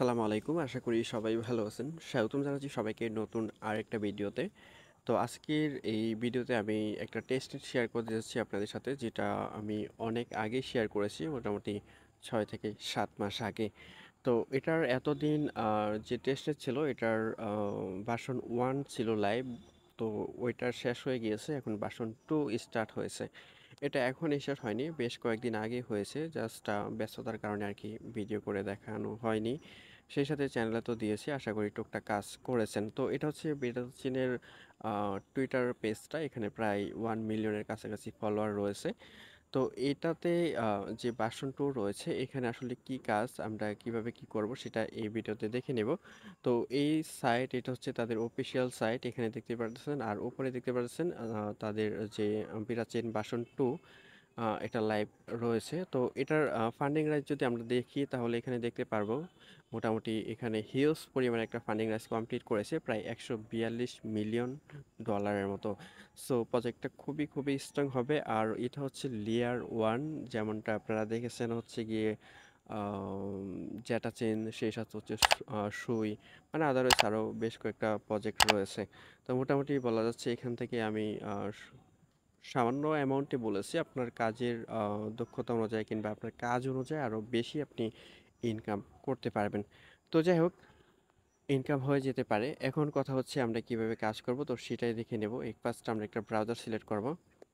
আসসালামু আলাইকুম। আশা করি সবাই ভালো আছেন। স্বাগতম জানাচ্ছি সবাইকে নতুন আরেকটা ভিডিওতে। তো আজকের এই ভিডিওতে আমি একটা টেস্ট শেয়ার করতে যাচ্ছি আপনাদের সাথে, যেটা আমি অনেক আগে শেয়ার করেছি, মোটামুটি ৬ থেকে ৭ মাস আগে। তো এটার এতদিন যে টেস্টনেট ছিল এটার ভার্সন 1 ছিল লাইভ। তো ওইটা শেষ হয়ে গিয়েছে, এখন ভার্সন 2 স্টার্ট হয়েছে। এটা এখন স্টার্ট হয়নি, বেশ কয়েকদিন আগে হয়েছে, জাস্ট ব্যস্ততার কারণে আর কি ভিডিও করে দেখানো হয়নি। সেই সাথে চ্যানেলে তো দিয়েছি, আশা করি টুকটাক কাজ করেছেন। তো এটা হচ্ছে বিড়াল চীনের টুইটার পেজটা, এখানে প্রায় 1 মিলিয়নের কাছাকাছি ফলোয়ার রয়েছে। তো এটাতে যে ভার্সন 2 রয়েছে, এখানে আসলে কি কাজ, আমরা কিভাবে কি করব সেটা এই ভিডিওতে দেখে নেব। তো এই সাইট, এটা হচ্ছে তাদের অফিসিয়াল সাইট, এখানে দেখতে পাচ্ছেন, আর উপরে দেখতে পাচ্ছেন তাদের যে বিরাচেন ভার্সন 2 এটা লাইভ রয়েছে। তো এটার ফান্ডিং রাইজ যদি আমরা দেখি তাহলে এখানে দেখতে পারবো মোটামুটি এখানে হিউজ পরিমাণে একটা ফান্ডিং রাইজ কমপ্লিট করেছে, প্রায় 142 মিলিয়ন ডলারের মতো। সো প্রজেক্টটা খুবই খুবই স্ট্রং হবে। আর এটা হচ্ছে লেয়ার 1, যেমনটা আপনারা দেখেছেন হচ্ছে গিয়ে জ্যাটা চেন, সেই সাথে হচ্ছে সুই, মানে আদারওয়াইজ আরও বেশ কয়েকটা প্রজেক্ট রয়েছে। তো মোটামুটি বলা যাচ্ছে এখান থেকে আমি সামান্য অ্যামাউন্টে বলেছি, আপনার কাজের দক্ষতা অনুযায়ী কিংবা আপনার কাজ অনুযায়ী আরও বেশি আপনি ইনকাম করতে পারবেন। তো যাই হোক, ইনকাম হয়ে যেতে পারে। এখন কথা হচ্ছে আমরা কিভাবে কাজ করব, তো সেটাই দেখে নেব। ফার্স্ট আমরা একটা ব্রাউজার সিলেক্ট করব।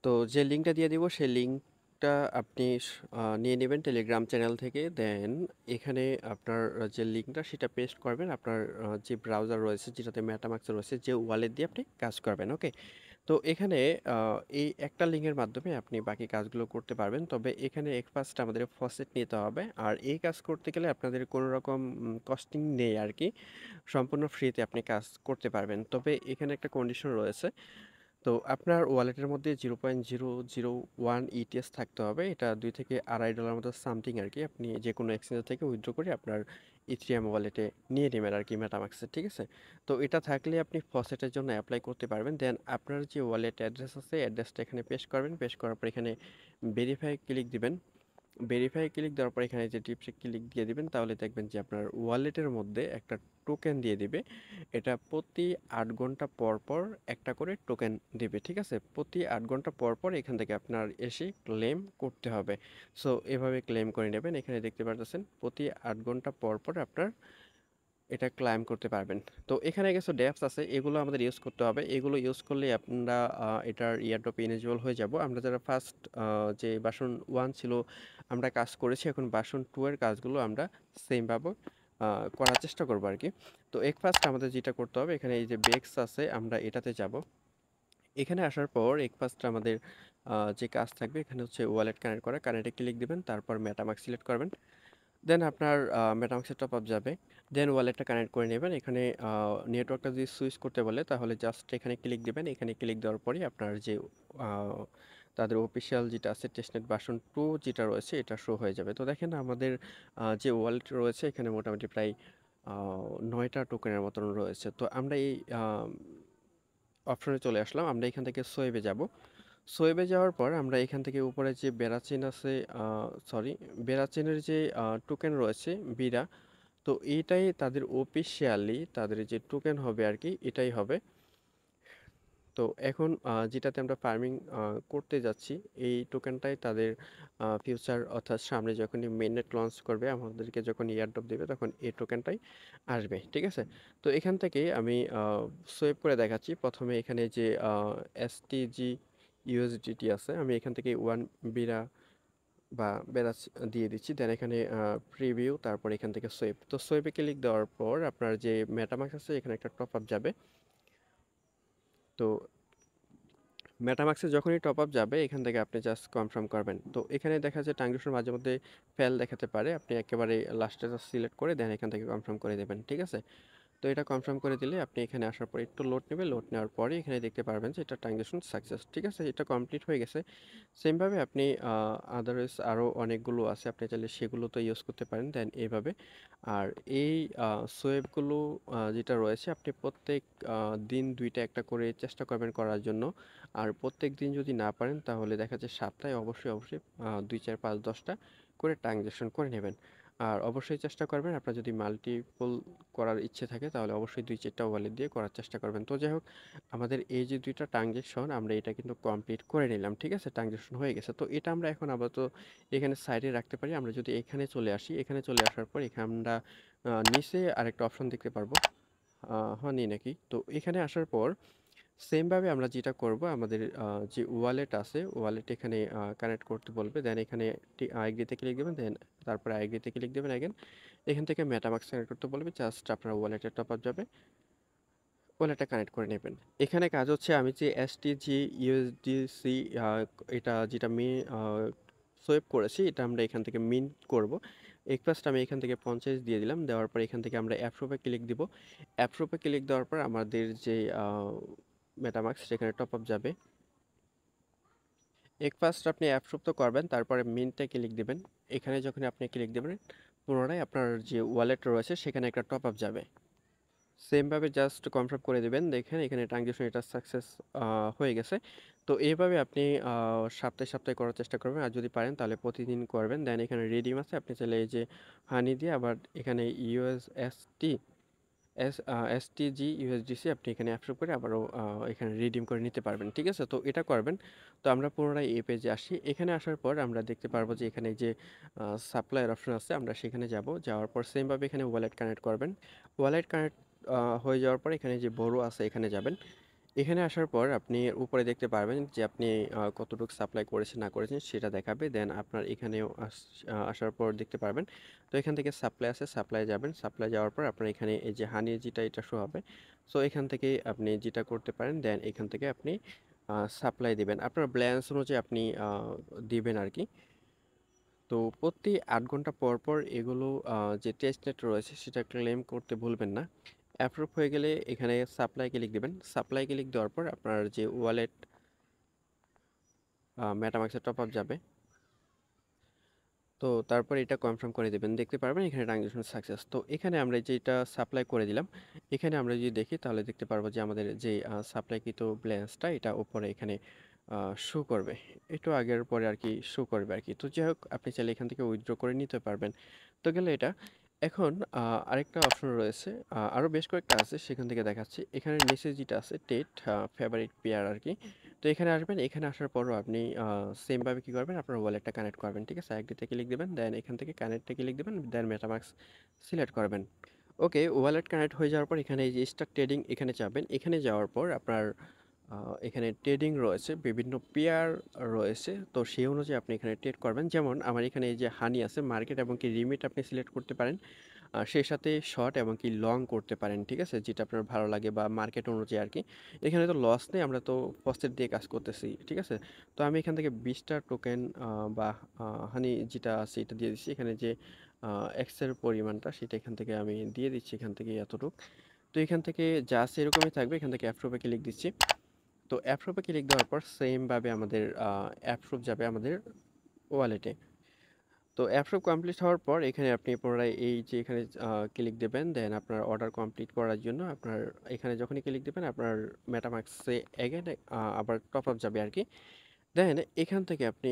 তো যে লিঙ্কটা দিয়ে দিব সেই লিঙ্কটা আপনি নিয়ে নেবেন টেলিগ্রাম চ্যানেল থেকে। দেন এখানে আপনার যে লিঙ্কটা সেটা পেস্ট করবেন আপনার যে ব্রাউজার রয়েছে, যেটাতে মেটামাস্ক রয়েছে, যে ওয়ালেট দিয়ে আপনি কাজ করবেন। ওকে। তো এখানে এই একটা লিঙ্কের মাধ্যমে আপনি বাকি কাজগুলো করতে পারবেন। তবে এখানে ফার্স্ট আমাদের ফসেট নিতে হবে। আর এই কাজ করতে গেলে আপনাদের কোনো রকম কস্টিং নেই আর কি, সম্পূর্ণ ফ্রিতে আপনি কাজ করতে পারবেন। তবে এখানে একটা কন্ডিশন রয়েছে। তো আপনার ওয়ালেটের মধ্যে 0.001 ইটিএস থাকতে হবে। এটা $2 থেকে $2.5 মতো সামথিং আর কি। আপনি যে কোনো এক্সচেঞ্জ থেকে উইথড্র করে আপনার ইথিরিয়াম ওয়ালেটে নিয়ে নেবেন আর কি, মেটামাক্সে। ঠিক আছে? তো এটা থাকলে আপনি ফসেটের জন্য অ্যাপ্লাই করতে পারবেন। দেন আপনার যে ওয়ালেট অ্যাড্রেস আছে, অ্যাড্রেসটা এখানে পেস্ট করবেন। পেস্ট করার পর এখানে ভেরিফাই ক্লিক দিবেন। ভেরিফাই ক্লিক দেওয়ার পর এখানে যে টিপসে ক্লিক দিয়ে দিবেন, তাহলে দেখবেন যে আপনার ওয়ালেটের মধ্যে একটা টোকেন দিয়ে দিবে। এটা প্রতি 8 ঘন্টা পর পর একটা করে টোকেন দিবে। ঠিক আছে? প্রতি 8 ঘন্টা পর পর এখান থেকে আপনার এসে ক্লেম করতে হবে। সো এভাবে ক্লেম করে নেবেন। এখানে দেখতে পারতেছেন প্রতি 8 ঘন্টা পর পর আপনার এটা ক্লাইম করতে পারবেন। তো এখানে কিছু ড্যাপস আছে, এগুলো আমাদের ইউজ করতে হবে। এগুলো ইউজ করলে আমরা এটার ইয়ারড্রপ এলিজিবল হয়ে যাব। আমরা যারা ফার্স্ট যে ভার্সন 1 ছিল আমরা কাজ করেছি, এখন ভার্সন 2 এর কাজগুলো আমরা সেমভাবে করার চেষ্টা করব আর কি। তো ফার্স্ট আমাদের যেটা করতে হবে, এখানে এই যে বেক্স আছে, আমরা এটাতে যাব। এখানে আসার পর ফার্স্ট আমাদের যে কাজ থাকবে, এখানে হচ্ছে ওয়ালেট কানেক্ট করা, কানেক্টে ক্লিক দিবেন, তারপর মেটামাস্ক সিলেক্ট করবেন। দেন আপনার মেটামাস্কের টপ আপ যাবে। দেন ওয়ালেটটা কানেক্ট করে নেবেন। এখানে নেটওয়ার্কটা যদি সুইচ করতে বলে তাহলে জাস্ট এখানে ক্লিক দিবেন। এখানে ক্লিক দেওয়ার পরেই আপনার যে আহ, তাদের অফিসিয়াল যেটা আছে টেস্টনেট ভার্সন 2 যেটা রয়েছে এটা শো হয়ে যাবে। তো দেখেন আমাদের যে ওয়ালেট রয়েছে এখানে মোটামুটি প্রায় 9টা টোকেনের মতন রয়েছে। তো আমরা এই অপশনে চলে আসলাম। আমরা এখান থেকে সোয়েবে যাব। সোয়েবে যাওয়ার পর আমরা এখান থেকে উপরে যে বেরাচেন আছে, সরি, বেরাচেনের যে টোকেন রয়েছে বিরা, তো এইটাই তাদের অফিসিয়ালি তাদের যে টোকেন হবে আর কি, এটাই হবে। তো এখন যেটাতে আমরা ফার্মিং করতে যাচ্ছি, এই টোকেনটাই তাদের ফিউচার, অর্থাৎ সামনে যখনই মেইননেট লঞ্চ করবে, আমাদেরকে যখন এয়ারড্রপ দেবে, তখন এই টোকেনটাই আসবে। ঠিক আছে? তো এখান থেকে আমি সোয়েপ করে দেখাচ্ছি। প্রথমে এখানে যে এসটিজি ইউএসডিটি আছে, আমি এখান থেকে 1 বিরা বা বেরাস দিয়ে দিচ্ছি। দেন এখানে প্রিভিউ, তারপর এখান থেকে সোয়েপ। তো সোয়েপে ক্লিক দেওয়ার পর আপনার যে মেটামাক্স আছে এখানে একটা টপ আপ যাবে। তো মেটামাক্সে যখনই টপ আপ যাবে এখান থেকে আপনি জাস্ট কনফার্ম করবেন। তো এখানে দেখা যায় ট্রানজাকশন মাঝে মধ্যে ফেল দেখাতে পারে, আপনি একেবারে লাস্টে সিলেক্ট করে দেন এখান থেকে কনফার্ম করে দেবেন। ঠিক আছে? তো এটা কনফার্ম করে দিলে আপনি এখানে আসার পর একটু লোড নেবে, লোড নেওয়ার পরে এখানে দেখতে পারবেন যে এটা ট্রানজাকশন সাকসেস। ঠিক আছে? এটা কমপ্লিট হয়ে গেছে। সেমভাবে আপনি আদারওয়াইজ আরও অনেকগুলো আছে, আপনি চাইলে সেগুলো তো ইউজ করতে পারেন। দেন এইভাবে। আর এই সোয়েবগুলো যেটা রয়েছে, আপনি প্রত্যেক দিন 2টা একটা করে চেষ্টা করবেন করার জন্য। আর প্রত্যেক দিন যদি না পারেন তাহলে দেখা যায় সপ্তাহে অবশ্যই অবশ্যই 2 4 5 10টা করে ট্রানজাকশন করে নেবেন। আর অবশ্যই চেষ্টা করবেন আপনার যদি মাল্টিপল করার ইচ্ছে থাকে তাহলে অবশ্যই ২-৪ টা ওয়ালেট দিয়ে করার চেষ্টা করবেন। তো যাই হোক আমাদের এই যে ২ টা ট্রানজ্যাকশন আমরা এটা কিন্তু কমপ্লিট করে নিলাম। ঠিক আছে? ট্রানজ্যাকশন হয়ে গেছে। তো এটা আমরা এখন আপাতত এখানে সাইডে রাখতে পারি। আমরা যদি এখানে চলে আসি, এখানে চলে আসার পর এখানে আমরা নিচে আরেকটা অপশন দেখতে পারবো। হানি নাকি? তো এখানে আসার পর সেম ভাবে আমরা যেটা করব আমাদের যে ওয়ালেট আছে ওয়ালেট এখানে কানেক্ট করতে বলবে। দেন এখানে এগ্রি তে ক্লিক দিবেন। দেন তারপরে এগ্রি তে ক্লিক দিবেন এগেন। এখান থেকে মেটামাস্ক কানেক্ট করতে বলবে। জাস্ট আপনার ওয়ালেটে টপ আপ যাবে। ওয়ালেটটা কানেক্ট করে নেবেন। এখানে কাজ হচ্ছে আমি যে এসটিজি ইউএসডিসি এটা যেটা সোয়েপ করেছি এটা আমরা এখান থেকে মিন্ট করব। ফার্স্ট আমি এখান থেকে 50 দিয়ে দিলাম। দেওয়ার পর এখান থেকে আমরা অ্যাপ্রুভে ক্লিক দিব। অ্যাপ্রুভে ক্লিক দেওয়ার পর আমাদের যে মেটামাস্ক সেখানে টপ আপ যাবে। ফার্স্ট আপনি অ্যাপ্রুভ তো করবেন, তারপরে মিন্টে ক্লিক দিবেন। এখানে যখন আপনি ক্লিক দিবেন পুনরায় আপনার যে ওয়ালেট রয়েছে সেখানে একটা টপ আপ যাবে। সেমভাবে জাস্ট কনফার্ম করে দিবেন। দেখেন এখানে ট্রানজ্যাকশন এটা সাকসেস হয়ে গেছে। তো এইভাবে আপনি সপ্তাহে, সপ্তাহে করার চেষ্টা করবেন। আর যদি পারেন তাহলে প্রতিদিন করবেন। দেন এখানে রিডিম আছে। আপনি চাইলে এই যে হানি দিয়ে আবার এখানে ইউএসএসটি এসটিজি ইউএসডিসি আপনি এখানে অ্যাপ্রুভ করে আবারও এখানে রিডিম করে নিতে পারবেন। ঠিক আছে? তো এটা করবেন। তো আমরা পুনরায় এই পেজে আসি। এখানে আসার পর আমরা দেখতে পারবো যে এখানে যে সাপ্লাইয়ের অপশন আছে আমরা সেখানে যাব। যাওয়ার পর সেমভাবে এখানে ওয়ালেট কানেক্ট করবেন। ওয়ালেট কানেক্ট হয়ে যাওয়ার পর এখানে যে বড় আছে এখানে যাবেন। এখানে আসার পর আপনি উপরে দেখতে পারবেন যে আপনি কতটুকু সাপ্লাই করেছেন না করেছেন সেটা দেখাবে। দেন আপনার এখানেও আসার পর দেখতে পারবেন। তো এখান থেকে সাপ্লাই আছে, সাপ্লাই যাবেন। সাপ্লাই যাওয়ার পর আপনার এখানে এই যে হানি যেটা এটা শো হবে। সো এখান থেকে আপনি যেটা করতে পারেন দেন এখান থেকে আপনি সাপ্লাই দিবেন। আপনার ব্যালেন্স অনুযায়ী আপনি দিবেন আরকি। তো প্রতি ৮ ঘন্টা পর, পর এগুলো যে টেস্ট নেট রয়েছে সেটা ক্লেম করতে ভুলবেন না। অ্যাপ্রুভ হয়ে গেলে এখানে সাপ্লাই ক্লিক দিবেন। সাপ্লাই ক্লিক দেওয়ার পর আপনার যে ওয়ালেট মেটামাস্কে টপ আপ যাবে। তো তারপর এটা কনফার্ম করে দিবেন। দেখতে পারবেন এখানে ট্রানজ্যাকশন সাকসেস। তো এখানে আমরা যেটা সাপ্লাই করে দিলাম, এখানে আমরা যদি দেখি তাহলে দেখতে পারবো যে আমাদের যে সাপ্লাইকৃত ব্যালেন্সটা এটা উপরে এখানে শো করবে। একটু আগের পরে আরকি শো করবে আরকি। তো যাই হোক আপনি চাইলে এখান থেকে উইথড্র করে নিতে পারবেন। তো গেল এটা। এখন আরেকটা অপশন রয়েছে। আরো বেশ কয়েকটা আছে সেখান থেকে দেখাচ্ছি। এখানে নিচে যেটা আছে টেট ফেভারিট পেয়ার আরকি। তো এখানে আসবেন। এখানে আসার পরও আপনি সেম ভাবে কি করবেন? আপনার ওয়ালেটটা কানেক্ট করবেন। ঠিক আছে? এগ্রিতে ক্লিক দিবেন। দেন এখান থেকে কানেক্টে ক্লিক দিবেন। দেন মেটামাস্ক সিলেক্ট করবেন। ওকে, ওয়ালেট কানেক্ট হয়ে যাওয়ার পর এখানে এই যে স্টার্ট ট্রেডিং এখানে যাবেন। এখানে যাওয়ার পর আপনার এখানে ট্রেডিং রয়েছে, বিভিন্ন পেয়ার রয়েছে। তো সেই অনুযায়ী আপনি এখানে ট্রেড করবেন। যেমন আমার এখানে এই যে হানি আছে, মার্কেট এবং কি রিমিট আপনি সিলেক্ট করতে পারেন। সেই সাথে শর্ট এবং কি লং করতে পারেন। ঠিক আছে? যেটা আপনার ভালো লাগে বা মার্কেট অনুযায়ী আরকি। এখানে তো লস নেই, আমরা তো প্রফিট দিয়ে কাজ করতেছি। ঠিক আছে? তো আমি এখান থেকে ২০ টা টোকেন বা হানি যেটা আছে এটা দিয়ে দিচ্ছি। এখানে যে আ এক্স এর পরিমাণটা সেটা এখান থেকে আমি দিয়ে দিচ্ছি এখান থেকে এতটুক। তো এখান থেকে যা আছে এরকমই থাকবে। এখান থেকে অ্যাপ্রুভ এ ক্লিক দিচ্ছি। তো অ্যাপ্রুভ এ ক্লিক দেওয়ার পর সেম ভাবে আমাদের অ্যাপ্রুভ যাবে আমাদের ওয়ালেটে। তো অ্যাপ্রুভ কমপ্লিট হওয়ার পর এখানে আপনি পুনরায় এই যে এখানে ক্লিক দিবেন। দেন আপনার অর্ডার কমপ্লিট করার জন্য আপনার এখানে যখনই ক্লিক দিবেন আপনার মেটামাস্কে এগেইন আবার টপ আপ যাবে আরকি। দেন এখান থেকে আপনি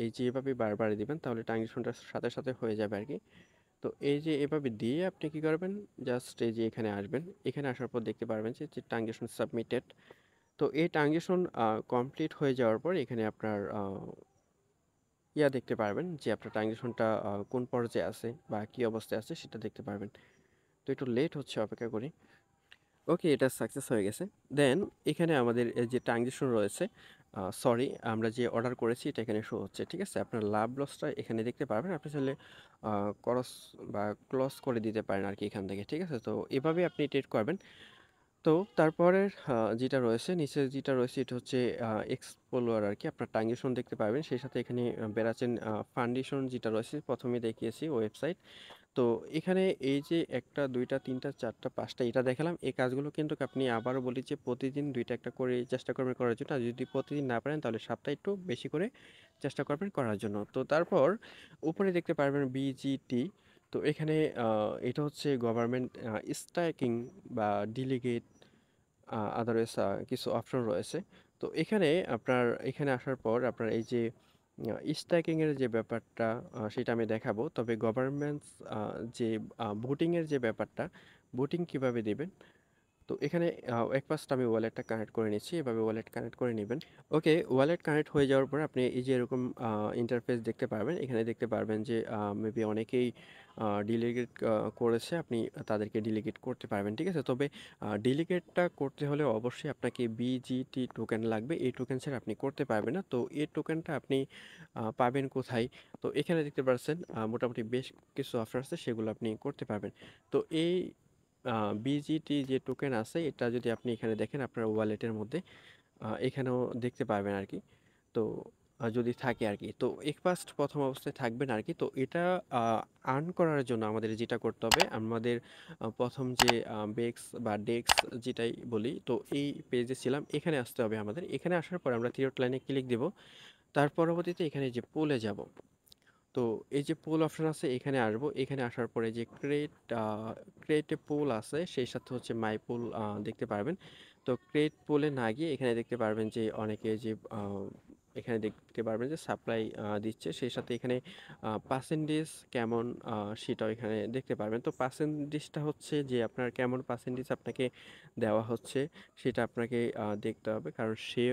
এই যে এভাবে বারবার দিবেন তাহলে ট্রানজ্যাকশনটার সাথে, সাথে হয়ে যাবে আরকি। তো এই যে এভাবে দিয়ে আপনি কি করবেন? জাস্ট এই যে এখানে আসবেন। এখানে আসার পর দেখতে পারবেন যে ট্রানজ্যাকশন সাবমিটেড। তো এই ট্রানজ্যাকশন কমপ্লিট হয়ে যাওয়ার পর এখানে আপনার দেখতে পারবেন যে আপনার ট্রানজ্যাকশনটা কোন পর্যায়ে আছে বা কি অবস্থায় আছে সেটা দেখতে পারবেন। তো একটু লেট হচ্ছে, অপেক্ষা করি। ওকে, এটা সাকসেস হয়ে গেছে। দেন এখানে আমাদের এই যে ট্রানজ্যাকশন রয়েছে, সরি আমরা যে অর্ডার করেছি এটা এখানে শো হচ্ছে। ঠিক আছে? আপনার লাভ লসটা এখানে দেখতে পারবেন। আপনি চাইলে ক্রস বা ক্লস করে দিতে পারেন আরকি এখান থেকে। ঠিক আছে? তো এভাবে আপনি ট্রেড করবেন। তো তারপরের যেটা রয়েছে, নিচে যেটা রয়েছে এটা হচ্ছে এক্সপ্লোরার আরকি। আপনার ট্রানজ্যাকশন দেখতে পারবেন। সেই সাথে এখানে বেরাচেন ফাউন্ডেশন যেটা রয়েছে ১ম এ দেখিয়েছি ওয়েবসাইট। তো এখানে এই যে ১ টা, ২ টা, ৩ টা, ৪ টা, ৫ টা এটা দেখালাম। এই কাজগুলো কিন্তু আপনি আবারও বলি যে প্রতিদিন ২ টা একটা করে চেষ্টা করবেন করার জন্য। আর যদি প্রতিদিন না পারেন তাহলে সপ্তাহে একটু বেশি করে চেষ্টা করবেন করার জন্য। তো তারপর উপরে দেখতে পারবেন বিজিটি। তো এখানে আ এটা হচ্ছে গভর্নমেন্ট স্ট্রাইকিং বা ডেলিগেট আদারওয়াইজ কিছু অপশন রয়েছে। তো এখানে আপনার এখানে আসার পর আপনার এই যে স্ট্যাকিংয়ের যে ব্যাপারটা সেটা আমি দেখাবো। তবে গভর্নমেন্টস যে ভোটিংয়ের যে ব্যাপারটা, ভোটিং কিভাবে দিবেন? তো এখানে এক ফার্স্ট আমি ওয়ালেটটা কানেক্ট করে নিচ্ছি। এভাবে ওয়ালেট কানেক্ট করে নিবেন। ওকে, ওয়ালেট কানেক্ট হয়ে যাওয়ার পর আপনি এই যে এরকম ইন্টারফেস দেখতে পারবেন। এখানে দেখতে পারবেন যে মেবি অনেকেই ডিলিগেট করেছে। আপনি তাদেরকে ডিলিগেট করতে পারবেন। ঠিক আছে? তবে ডিলিগেটটা করতে হলে অবশ্যই আপনাকে বিজিটি টোকেন লাগবে। এই টোকেন ছাড়া আপনি করতে পারবেন না। তো এই টোকেনটা আপনি পাবেন কোথায়? তো এখানে দেখতে পাচ্ছেন মোটামুটি বেশ কিছু অফার আছে, সেগুলো আপনি করতে পারবেন। তো এই বিজিটি যে টোকেন আছে, এটা যদি আপনি এখানে দেখেন আপনার ওয়ালেটের মধ্যে এখানেও দেখতে পারবেন আর কি। তো যদি থাকে আর কি, তো ফার্স্ট প্রথম অবস্থায় থাকবেন আর কি। তো এটা আর্ন করার জন্য আমাদের যেটা করতে হবে, আমাদের প্রথম যে বেক্স বা ডেক্স যেটাই বলি, তো এই পেজে ছিলাম, এখানে আসতে হবে আমাদের। এখানে আসার পর আমরা থ্রি লাইনে ক্লিক দেব। তার পরবর্তীতে এখানে যে পোলে যাব। তো এই যে পোল অপশন আছে, এখানে আসবো। এখানে আসার পরে যে ক্রিয়েট এ পোল আছে, সেই সাথে হচ্ছে মাই পোল দেখতে পারবেন। তো ক্রিয়েট পোলে না গিয়ে এখানে দেখতে পারবেন যে অনেকে যে এখানে দেখতে পারবেন যে সাপ্লাই দিচ্ছে, সেই সাথে এখানে পার্সেন্টেজ কেমন সেটাও এখানে দেখতে পারবেন। তো পার্সেন্টেজটা হচ্ছে যে আপনার কেমন পার্সেন্টেজ আপনাকে দেওয়া হচ্ছে, সেটা আপনাকে দেখতে হবে, কারণ সে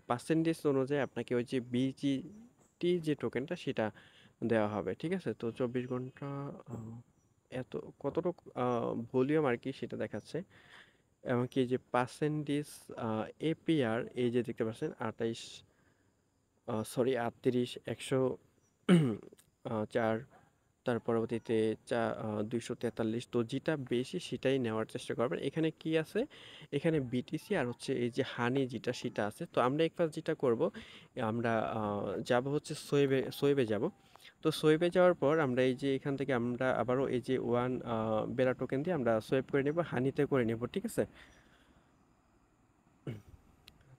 পার্সেন্টেজ অনুযায়ী আপনাকে ওই যে বিজিটি যে টোকেনটা সেটা দেওয়া হবে। ঠিক আছে? তো 24 ঘন্টা আহ, এত কতটুকু ভলিউম আর কি সেটা দেখাচ্ছে। এমনকি এই যে পার্সেন্টেজ এপিআর, এই যে দেখতে পাচ্ছেন 28 সরি 38 104, তার পরবর্তীতে 243। তো যেটা বেশি সেটাই নেওয়ার চেষ্টা করবেন। এখানে কি আছে? এখানে বিটিসি আর হচ্ছে এই যে হানি যেটা সেটা আছে। তো আমরা একবার যেটা করব, আমরা যাব হচ্ছে সোয়েবে যাব। তো সোয়েবে যাওয়ার পর আমরা এই যে এখান থেকে আমরা আবারও এই যে ওয়ান বেলা টোকেন দিয়ে আমরা সোয়েব করে নেব, হানিতে করে নেব। ঠিক আছে?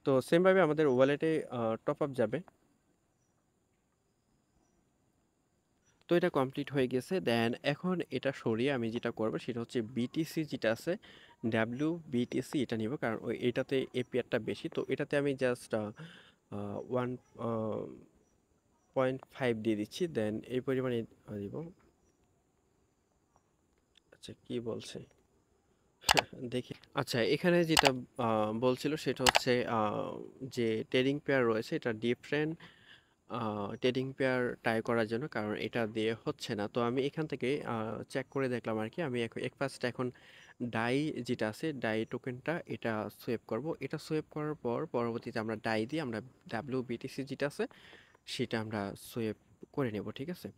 তো সেমভাবে আমাদের ওয়ালেটে টপ আপ যাবে। তো এটা কমপ্লিট হয়ে গেছে। দেন এখন এটা সরিয়ে আমি যেটা করব সেটা হচ্ছে বিটিসি যেটা আছে, বিটিসি এটা নিব, কারণ ওই এটাতে এপিআরটা বেশি। তো এটাতে আমি জাস্ট 1.5 দিয়ে দিচ্ছি। দেন এই পরিমাণে দিব। আচ্ছা, কি বলছে দেখি। আচ্ছা, এখানে যেটা বলছিল সেটা হচ্ছে যে ট্রেডিং পেয়ার রয়েছে, এটা ডিফারেন্ট ট্রেডিং পেয়ার ট্রাই করার জন্য, কারণ এটা দিয়ে হচ্ছে না। তো আমি এখান থেকে চেক করে দেখলাম আর কি। আমি ফার্স্ট এখন ডাই যেটা আছে, ডাই টোকেনটা এটা সোয়েপ করব। এটা সোয়েপ করার পর পরবর্তীতে আমরা ডাই দিয়ে আমরা বিটিসি যেটা আছে সেটা আমরা সোয়েপ করে নেব। ঠিক আছে?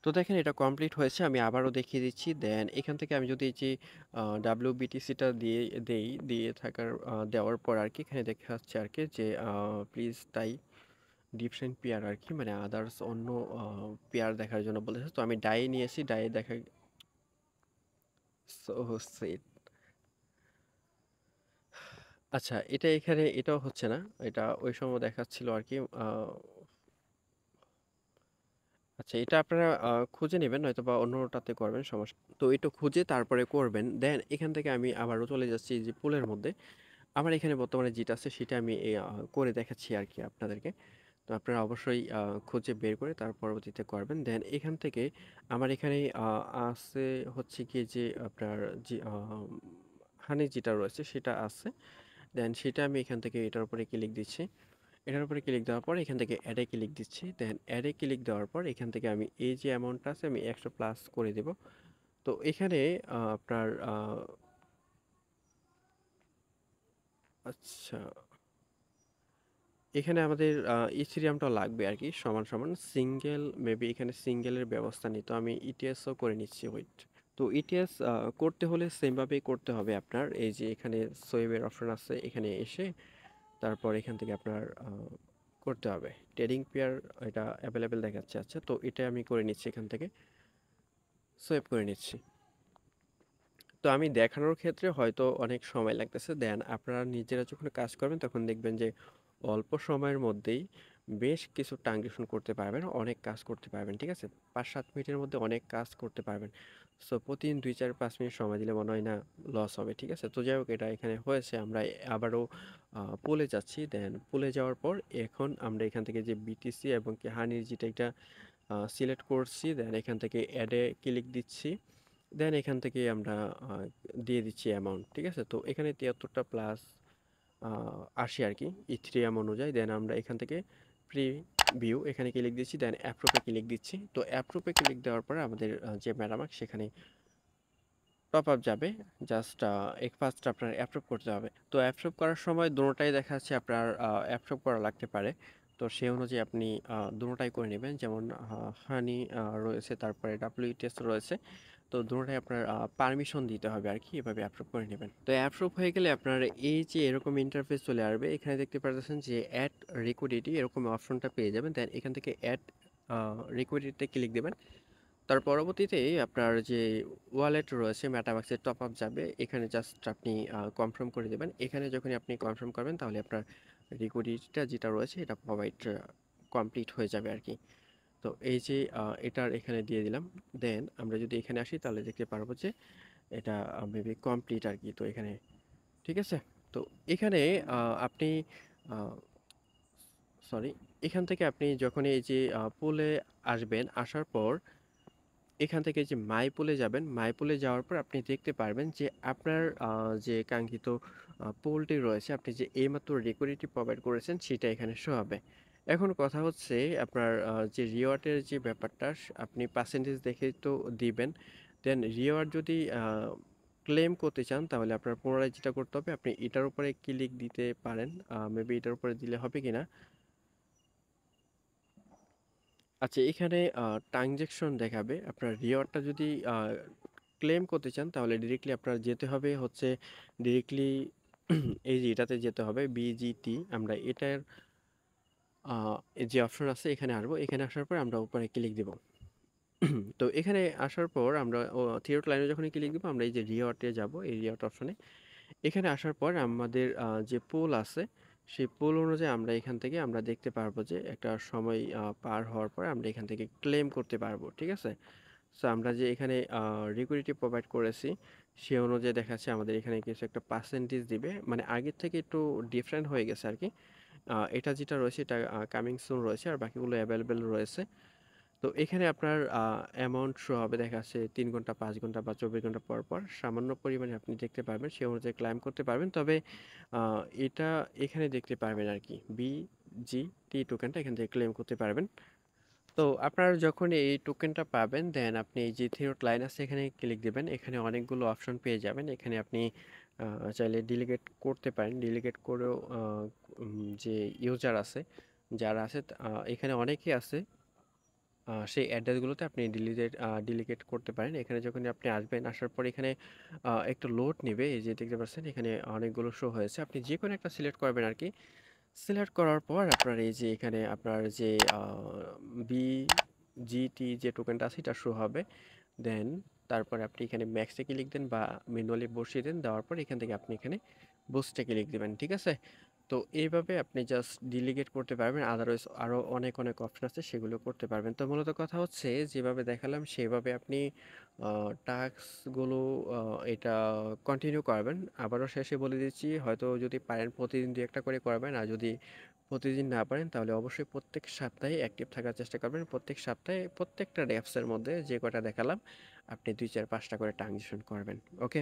তো দেখেন এটা কমপ্লিট হয়েছে। আমি আবারও দেখিয়ে দিচ্ছি। দেন এখান থেকে আমি যদি এই যে বিটিসিটা দিয়ে থাকার দেওয়ার পর আর কি, এখানে দেখা যাচ্ছে আর কি যে প্লিজ তাই ডিফারেন্ট পেয়ার আর কি, মানে আদার্স অন্য পেয়ার দেখার জন্য বলেছে। তো আমি ডাই নিয়েছি, ডাই দেখা। So sweet. আচ্ছা, এটা এখানে এটাও হচ্ছে না। এটা ওই সময় দেখাচ্ছিল আর কি। আচ্ছা, এটা আপনারা খুঁজে নেবেন, নয়তো বা অন্যটাতে করবেন, সমস্যা। তো এটা খুঁজে তারপরে করবেন। দেন এখান থেকে আমি আবারও চলে যাচ্ছি এই যে পুলের মধ্যে। আমার এখানে বর্তমানে যেটা আছে সেটা আমি করে দেখাচ্ছি আর কি আপনাদেরকে। তো আপনারা অবশ্যই খুঁজে বের করে তার পরবর্তীতে করবেন। দেন এখান থেকে আমার এখানে আছে হচ্ছে কি যে আপনার যে হানি যেটা রয়েছে সেটা আছে। দেন সেটা আমি এখান থেকে এটার উপরে ক্লিক দিচ্ছি। এটার উপরে ক্লিক দেওয়ার পর এখান থেকে অ্যাডে ক্লিক দিচ্ছি। দেন অ্যাডে ক্লিক দেওয়ার পর এখান থেকে আমি এই যে অ্যামাউন্টটা আছে আমি 100 প্লাস করে দেব। তো এখানে আপনার আচ্ছা, এখানে আমাদের ইথেরিয়ামটা লাগবে আর কি, সমান সমান সিঙ্গেল, মেবি এখানে সিঙ্গেলের ব্যবস্থা নেই। তো আমি ইটিএসও করে নিচ্ছি, ওয়েট। তো ইটিএস করতে হলে সেমভাবেই করতে হবে আপনার। এই যে এখানে সোয়েবের অপশন আছে, এখানে এসে তারপর এখান থেকে আপনার করতে হবে ট্রেডিং পেয়ার। এটা অ্যাভেলেবেল দেখাচ্ছে। আচ্ছা, তো এটা আমি করে নিচ্ছি, এখান থেকে সোয়েব করে নিচ্ছি। তো আমি দেখানোর ক্ষেত্রে হয়তো অনেক সময় লাগতেছে। দেন আপনারা নিজেরা যখন কাজ করবেন তখন দেখবেন যে অল্প সময়ের মধ্যেই বেশ কিছু ট্রানজ্যাকশন করতে পারবেন, অনেক কাজ করতে পারবেন, ঠিক আছে? ৫-৭ মিনিটের মধ্যে অনেক কাজ করতে পারবেন। সো প্রতিদিন ২-৪-৫ মিনিট সময় দিলে মনে হয় না লস হবে, ঠিক আছে? তো যাই হোক এটা এখানে হয়েছে। আমরা আবারও পুলে যাচ্ছি। দেন পুলে যাওয়ার পর এখন আমরা এখান থেকে যে বিটিসি এবং কি হানির যেটা এটা সিলেক্ট করছি। দেন এখান থেকে অ্যাডে ক্লিক দিচ্ছি। দেন এখান থেকে আমরা আ দিয়ে দিচ্ছি অ্যামাউন্ট, ঠিক আছে? তো এখানে ৭৩ টা প্লাস ৮০ আরকি ইথেরিয়াম অনুযায়ী। দেন আমরা এখান থেকে প্রিভিউ এখানে ক্লিক দিচ্ছি। দেন অ্যাপ্রুভে ক্লিক দিচ্ছি। তো অ্যাপ্রুভে ক্লিক দেওয়ার পরে আমাদের যে মেটামাস্ক সেখানে টপ আপ যাবে। জাস্ট ফার্স্ট আপনার অ্যাপ্রুভ করতে হবে। তো অ্যাপ্রুভ করার সময় দোনোটাই দেখা যাচ্ছে আপনার অ্যাপ্রুভ করা লাগতে পারে। তো সেই অনুযায়ী আপনি দোনোটাই করে নেবেন। যেমন হানি রয়েছে, তারপরে WTS রয়েছে। তো দোনোটাই আপনার পারমিশন দিতে হবে আরকি। এভাবে অ্যাপ্রুভ করে নেবেন। তো অ্যাপ্রুভ হয়ে গেলে আপনার এই যে এরকম ইন্টারফেস চলে আসবে। এখানে দেখতে পারতেছেন যে অ্যাড লিকুইডিটি এরকম অপশনটা পেয়ে যাবেন। দেন এখান থেকে অ্যাড লিকুইডিটিতে ক্লিক দিবেন। তার পরবর্তীতে আপনার যে ওয়ালেট রয়েছে মেটামাস্কের টপ আপ যাবে। এখানে জাস্ট আপনি কনফার্ম করে দেবেন। এখানে যখনই আপনি কনফার্ম করবেন তাহলে আপনার লিকুইডিটিটা যেটা রয়েছে এটা প্রোভাইড কমপ্লিট হয়ে যাবে আরকি। তো এই যে এটার এখানে দিয়ে দিলাম। দেন আমরা যদি এখানে আসি তাহলে দেখতে পারবো যে এটা মেবি কমপ্লিট আরকি। তো এখানে ঠিক আছে? তো এখানে আপনি আ সরি, এখান থেকে আপনি যখনই এই যে পুলে আসবেন, আসার পর এখান থেকে যে মাই পুলে যাবেন, মাই পুলে যাওয়ার পর আপনি দেখতে পারবেন যে আপনার যে কাঙ্ক্ষিত পুলটি রয়েছে, আপনি যে এইমাত্র লিকুইডিটি প্রোভাইড করেছেন সেটা এখানে শো হবে। এখন কথা হচ্ছে আপনার যে রিওয়ার্ডের যে ব্যাপারটা আপনি পার্সেন্টেজ দেখে তো দিবেন। দেন রিওয়ার্ড যদি ক্লেম করতে চান তাহলে আপনার পুনরায় যেটা করতে হবে আপনি এটার উপরে ক্লিক দিতে পারেন। মেবি এটার উপরে দিলে হবে কিনা? আচ্ছা, এখানে ট্রান্সেকশন দেখাবে। আপনার রিওয়ার্ডটা যদি ক্লেম করতে চান তাহলে ডিরেক্টলি আপনার যেতে হবে হচ্ছে ডিরেক্টলি এই যে এটাতে যেতে হবে বিজিটি। আমরা এটার আ যে অপশন আছে এখানে আসবো। এখানে আসার পর আমরা উপরে ক্লিক দিব। তো এখানে আসার পর আমরা থিওরি লাইনে যখনই ক্লিক দিব আমরা এই যে রিওয়ার্ডে যাব। এই রিওয়ার্ড অপশনে। এখানে আসার পর আমাদের যে পুল আছে সেই পুল অনুযায়ী আমরা এখান থেকে আমরা দেখতে পারবো যে একটা সময় পার হওয়ার পর আমরা এখান থেকে ক্লেম করতে পারবো। ঠিক আছে? সো আমরা যে এখানে লিকুইডিটি প্রোভাইড করেছি সে অনুযায়ী দেখা যাচ্ছে আমাদের এখানে কিছু একটা পার্সেন্টেজ দিবে। মানে আগের থেকে একটু ডিফারেন্ট হয়ে গেছে আরকি। এটা যেটা রয়েছে এটা কামিং সুন রয়েছে আর বাকিগুলো এভেইলেবল রয়েছে। তো এখানে আপনার অ্যামাউন্ট শো হবে দেখা যাচ্ছে ৩ ঘন্টা, ৫ ঘন্টা বা ২৪ ঘন্টা পর, পর সামান্য পরিমাণে আপনি দেখতে পারবেন। সে অনুযায়ী ক্লাইম করতে পারবেন। তবে আ এটা এখানে দেখতে পারবেন আরকি। BGT টোকেনটা এখান থেকে ক্লেম করতে পারবেন। তো আপনার যখন এই টোকেনটা পাবেন দেন আপনি এই যে থ্রি ডট লাইন আছে এখানে ক্লিক দিবেন। এখানে অনেকগুলো অপশন পেয়ে যাবেন। এখানে আপনি চাইলে ডিলিগেট করতে পারেন। ডিলিগেট করেও যে ইউজার আছে, যারা আছে এখানে অনেকেই আছে। সেই অ্যাড্রেসগুলোতে আপনি ডিলিগেট করতে পারেন। এখানে যখনই আপনি আসবেন, আসার পর এখানে একটু লোড নিবে। এই যে দেখতে পাচ্ছেন এখানে অনেকগুলো শো হয়েছে। আপনি যেকোনো একটা সিলেক্ট করবেন আরকি। সিলেক্ট করার পর আপনার এই যে এখানে আপনার যে বিজিটি যে টোকেনটা আছে এটা শো হবে। দেন তারপরে আপনি এখানে ম্যাক্সে ক্লিক দেন বা ম্যানুয়ালি বসিয়ে দেন। দেওয়ার পর এখান থেকে আপনি এখানে বুস্টে ক্লিক দিবেন। ঠিক আছে? তো এইভাবে আপনি জাস্ট ডিলিগেট করতে পারবেন। আদারওয়াইজ আরও অনেক, অনেক অপশন আছে সেগুলো করতে পারবেন। তো মূলত কথা হচ্ছে যেভাবে দেখালাম সেভাবে আপনি আ টাস্কগুলো আ এটা কন্টিনিউ করবেন। আবারও শেষে বলে দিচ্ছি হয়তো যদি পারেন প্রতিদিন ২-১ টা করে করবেন। আর যদি প্রতিদিন না পারেন তাহলে অবশ্যই প্রত্যেক সপ্তাহে অ্যাক্টিভ থাকার চেষ্টা করবেন। প্রত্যেক সপ্তাহে প্রত্যেকটা অ্যাপসের মধ্যে যে কয়টা দেখালাম আপনি ২, ৪, ৫ টা করে ট্রানজিশন করবেন। ওকে?